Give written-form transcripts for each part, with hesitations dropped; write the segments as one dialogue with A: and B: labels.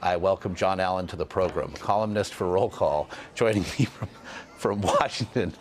A: I welcome John Allen to the program, columnist for Roll Call, joining me from Washington.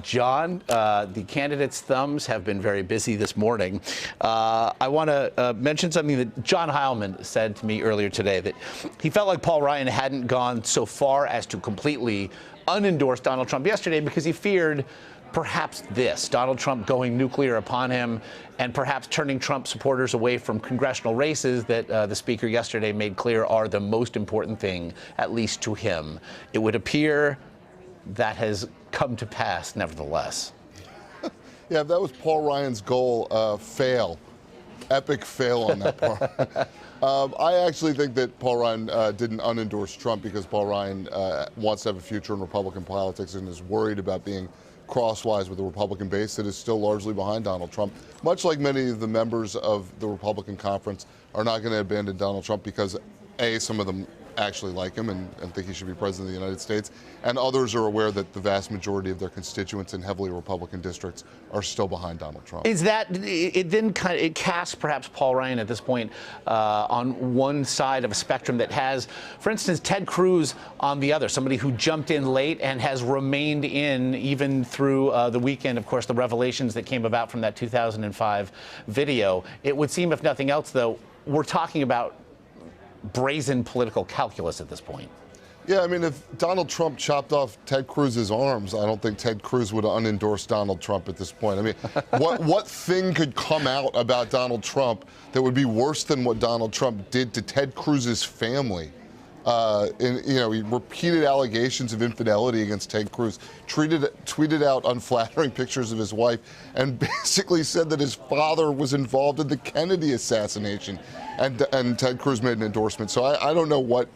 A: John, the candidates' thumbs have been very busy this morning. I want to mention something that John Heilman said to me earlier today, that he felt like Paul Ryan hadn't gone so far as to completely unendorse Donald Trump yesterday because he feared perhaps this, Donald Trump going nuclear upon him and perhaps turning Trump supporters away from congressional races that the speaker yesterday made clear are the most important thing, at least to him. It would appear that has come to pass, nevertheless.
B: Yeah, if that was Paul Ryan's goal, fail. Epic fail on that part. I actually think that Paul Ryan didn't unendorse Trump because Paul Ryan wants to have a future in Republican politics and is worried about being crosswise with the Republican base that is still largely behind Donald Trump. Much like many of the members of the Republican conference are not going to abandon Donald Trump because, A, some of them actually like him and think he should be president of the United States, and others are aware that the vast majority of their constituents in heavily Republican districts are still behind Donald Trump. Is
A: that it then kind of, it casts perhaps Paul Ryan at this point on one side of a spectrum that has, for instance, Ted Cruz on the other, somebody who jumped in late and has remained in even through the weekend, of course, the revelations that came about from that 2005 video. It would seem, if nothing else, though, we're talking about brazen political calculus at this point.
B: Yeah, I mean, if Donald Trump chopped off Ted Cruz's arms, I don't think Ted Cruz would unendorse Donald Trump at this point. I mean, what thing could come out about Donald Trump that would be worse than what Donald Trump did to Ted Cruz's family? He repeated allegations of infidelity against Ted Cruz, tweeted out unflattering pictures of his wife, and basically said that his father was involved in the Kennedy assassination. And Ted Cruz made an endorsement. So I don't know what,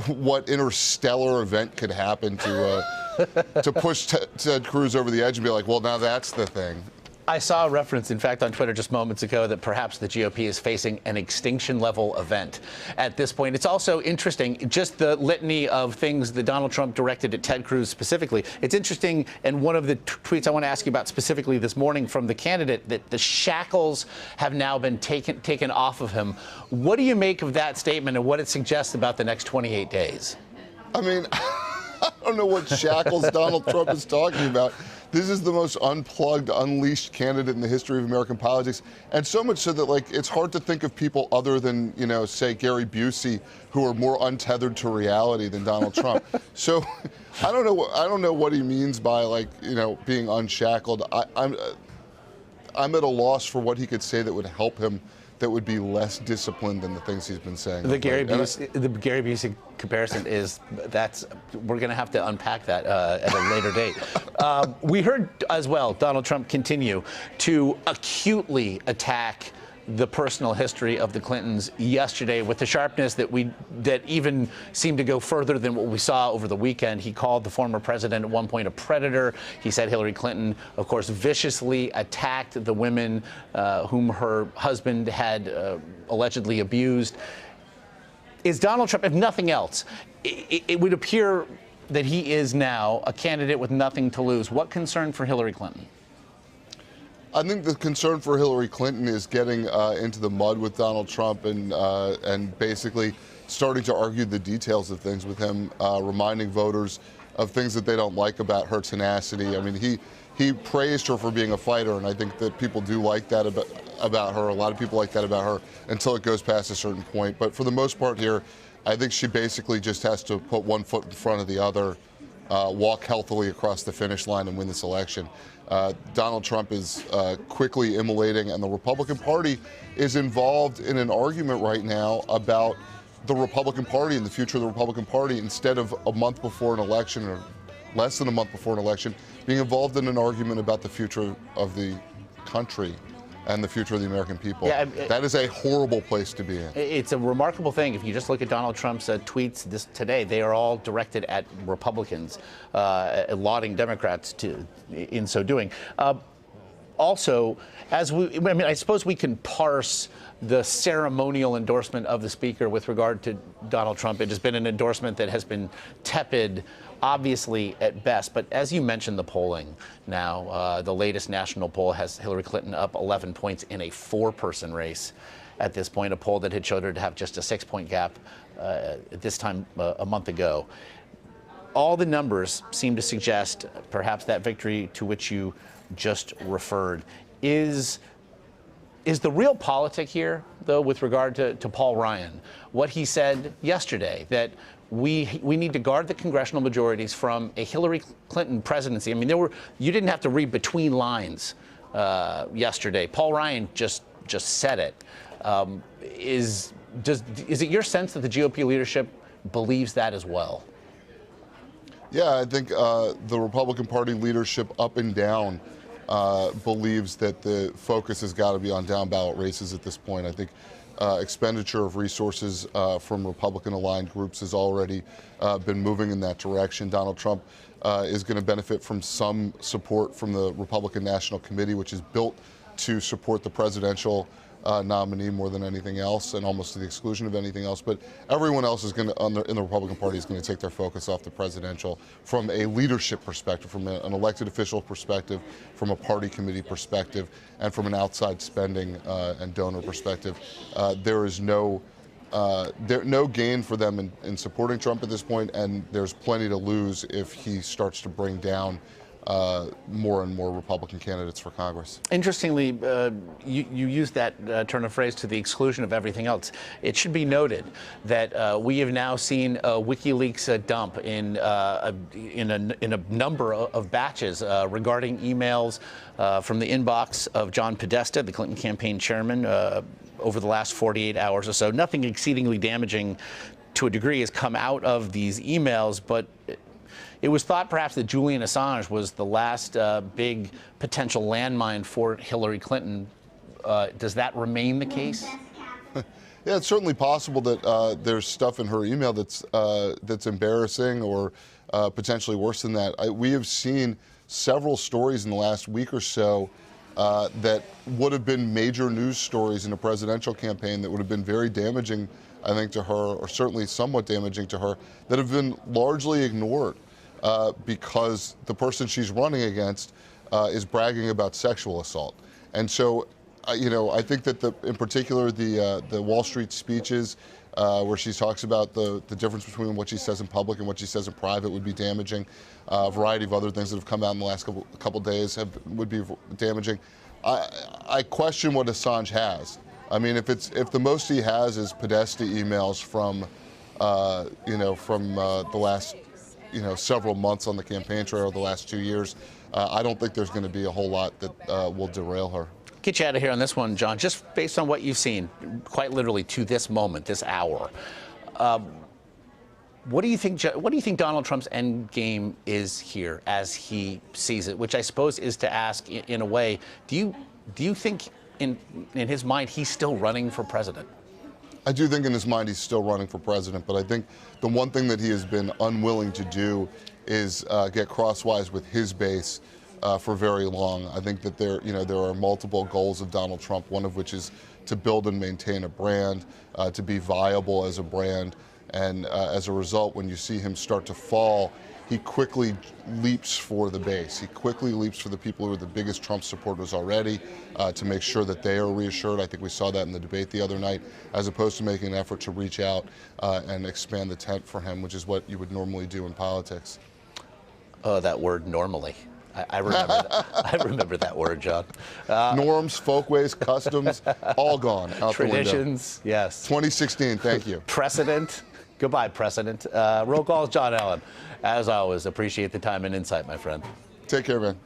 B: what interstellar event could happen to push Ted Cruz over the edge and be like, well, now that's the thing.
A: I saw a reference, in fact, on Twitter just moments ago that perhaps the GOP is facing an extinction-level event at this point. It's also interesting, just the litany of things that Donald Trump directed at Ted Cruz specifically. It's interesting, and one of the tweets I want to ask you about specifically this morning from the candidate, that the shackles have now been taken off of him. What do you make of that statement and what it suggests about the next 28 days?
B: I mean, I don't know what shackles Donald Trump is talking about. This is the most unplugged, unleashed candidate in the history of American politics, and so much so that, like, it's hard to think of people other than, say Gary Busey, who are more untethered to reality than Donald Trump. So, I don't know what he means by, being unshackled. I'm at a loss for what he could say that would help him, that would be less disciplined than the things he's been saying.
A: The Gary Busey comparison is, we're going to have to unpack that at a later date. We heard as well Donald Trump continue to acutely attack the personal history of the Clintons yesterday with the sharpness that even seemed to go further than what we saw over the weekend. He called the former president at one point a predator. He said Hillary Clinton, of course, viciously attacked the women whom her husband had allegedly abused. Is Donald Trump, if nothing else, it would appear that he is now a candidate with nothing to lose. What concern for Hillary Clinton?
B: I think the concern for Hillary Clinton is getting into the mud with Donald Trump and basically starting to argue the details of things with him, reminding voters of things that they don't like about her tenacity. I mean, he praised her for being a fighter, and I think that people do like that about her. A lot of people like that about her until it goes past a certain point. But for the most part here, I think she basically just has to put one foot in front of the other, walk healthily across the finish line and win this election. Donald Trump is quickly immolating, and the Republican Party is involved in an argument right now about the Republican Party and the future of the Republican Party, instead of a month before an election or less than a month before an election, being involved in an argument about the future of the country and the future of the American people. Yeah, that is a horrible place to be in.
A: It's a remarkable thing. If you just look at Donald Trump's tweets today, they are all directed at Republicans, lauding Democrats in so doing. Also, I suppose we can parse the ceremonial endorsement of the speaker with regard to Donald Trump. It has been an endorsement that has been tepid, obviously, at best. But as you mentioned, the polling now, the latest national poll has Hillary Clinton up 11 points in a 4-person race. at this point, a poll that had showed her to have just a 6-point gap at this time a month ago. All the numbers seem to suggest perhaps that victory to which you just referred is the real politic here, though, with regard to Paul Ryan, what he said yesterday, that we need to guard the congressional majorities from a Hillary Clinton presidency. I mean, you didn't have to read between lines yesterday. Paul Ryan just said it. Is it your sense that the GOP leadership believes that as well?
B: Yeah, I think the Republican Party leadership up and down believes that the focus has got to be on down-ballot races at this point. I think expenditure of resources from Republican-aligned groups has already been moving in that direction. Donald Trump is going to benefit from some support from the Republican National Committee, which is built to support the presidential nominee more than anything else, and almost to the exclusion of anything else. But everyone else is going to, in the Republican Party, is going to take their focus off the presidential from a leadership perspective, from an elected official perspective, from a party committee perspective, and from an outside spending and donor perspective. There is no gain for them in supporting Trump at this point, and there's plenty to lose if he starts to bring down more and more Republican candidates for Congress. Interestingly,
A: you used that turn of phrase, to the exclusion of everything else. It should be noted that we have now seen a WikiLeaks dump in a number of batches regarding emails from the inbox of John Podesta, the Clinton campaign chairman, over the last 48 hours or so. Nothing exceedingly damaging to a degree has come out of these emails, but it was thought perhaps that Julian Assange was the last big potential landmine for Hillary Clinton. Does that remain the case?
B: Yeah, it's certainly possible that there's stuff in her email that's embarrassing or potentially worse than that. We have seen several stories in the last week or so that would have been major news stories in a presidential campaign that would have been very damaging, I think, to her, or certainly somewhat damaging to her, that have been largely ignored. Because the person she's running against is bragging about sexual assault. And so, I think that in particular the Wall Street speeches where she talks about the difference between what she says in public and what she says in private would be damaging. A variety of other things that have come out in the last couple days would be damaging. I question what Assange has. I mean, if the most he has is Podesta emails from the last several months on the campaign trail, the last 2 years, I don't think there's going to be a whole lot that will derail her.
A: Get you out of here on this one, John. Just based on what you've seen, quite literally to this moment, this hour, what do you think Donald Trump's end game is here as he sees it? Which I suppose is to ask, in a way, do you think in his mind he's still running for president?
B: I do think in his mind he's still running for president, but I think the one thing that he has been unwilling to do is get crosswise with his base for very long. I think that there are multiple goals of Donald Trump, one of which is to build and maintain a brand, to be viable as a brand, and as a result, when you see him start to fall, he quickly leaps for the base. He quickly leaps for the people who are the biggest Trump supporters already to make sure that they are reassured. I think we saw that in the debate the other night, as opposed to making an effort to reach out and expand the tent for him, which is what you would normally do in politics.
A: Oh, that word normally. I remember that. I remember that word, John.
B: Norms, folkways, customs, all gone out the window.
A: Traditions, yes.
B: 2016, thank you.
A: Precedent. Goodbye, precedent. Roll call, John Allen. As always, appreciate the time and insight, my friend.
B: Take care, man.